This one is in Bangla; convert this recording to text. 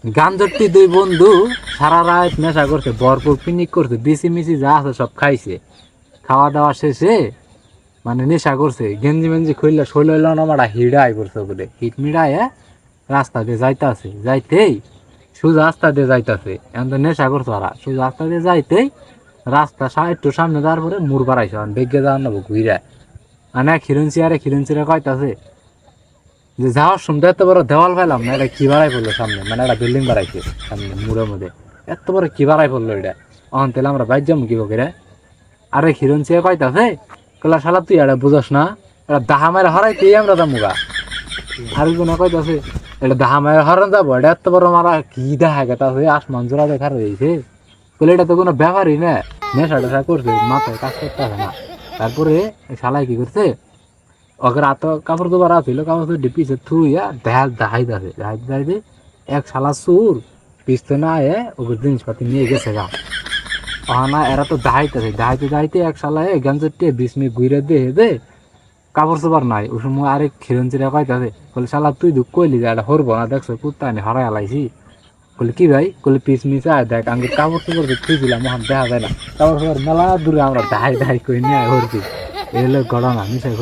গাঞ্জরটি দুই বন্ধু সারা রাত নেশা করছে, ভরপুর পিকনিক করছে, বিসি মিসি যা আছে সব খাইছে। খাওয়া দাওয়া শেষে মানে নেশা করছে, গেঞ্জি মেঞ্জি খুললে শৈল নামাটা হিড়াই করছে বলে হিট মিড়ায় রাস্তা দিয়ে যাইতাছে, যাইতেই সোজা রাস্তা দিয়ে যাইতাছে। এখন তো নেশা করছে ওরা, সোজা রাস্তা দিয়ে যাইতেই রাস্তা একটু সামনে যাওয়ার পরে মুড় বাড়াইছে, বেগে যাওয়ার নেবো ঘুরে মানে খিরুনচিরা কয়তাছে যে যাওয়ার সময় এত বড় দেওয়াল পাইলাম না, এটা কি বাড়াই পড়লো সামনে, মানে একটা বিল্ডিং বাড়াইছে সামনে মুড়ের মধ্যে, এত বড় কি বাড়াই পড়লো এটা। অহন তাহলে আমরা বাইর যাবো কি বকে, আরে খিরুনচিরা কয়তাছে কলা শালা তুই এটা বুঝস না, এটা দাহা মায়ের হরাই তুই আমরা যাবো। আর কোনো কইতাছে এটা দাহা মায়ের হরণ যাবো, এটা এত বড় মারা কি দেখা গেছে আসমান জোড়া দেখা রয়েছে বলে, এটা তো কোনো ব্যাপারই না, নেশা টেশা করছে মাথায় কাজ করতে হবে না। তারপরে শালাই কি করছে, ওকে রাত কাপড় দোবার আছিল, কাপড় তো ডিপিছে থুইয়া দেখাইতে এক শালা সুর পিছনে আয়ে ওকে জিনিসপাতি নিয়ে গেছে গা। না এরা তো দাহাইতে এক শালায় গাঞ্জে 20 মিনিট ঘুরে দে কাপড় চোপড় নাই। ওই সময় আরেক খিরঞ্চিরা কইতাছে বলে শালা তুই দুঃখ কইলি যে এটা হরবো না, দেখছো কুত্তা আনি হরাই আলাইছি। বলে কি ভাই, বলে পিস মিস আয় দেখ আমি কাপড় চোপড় খুঁজছিলাম, মহান দেখা যায় না কাপড় চোপড় মেলা দূরে আমরা দাহাই কই নিয়ে হরছি। এই হলো ঘটনা, মিশাই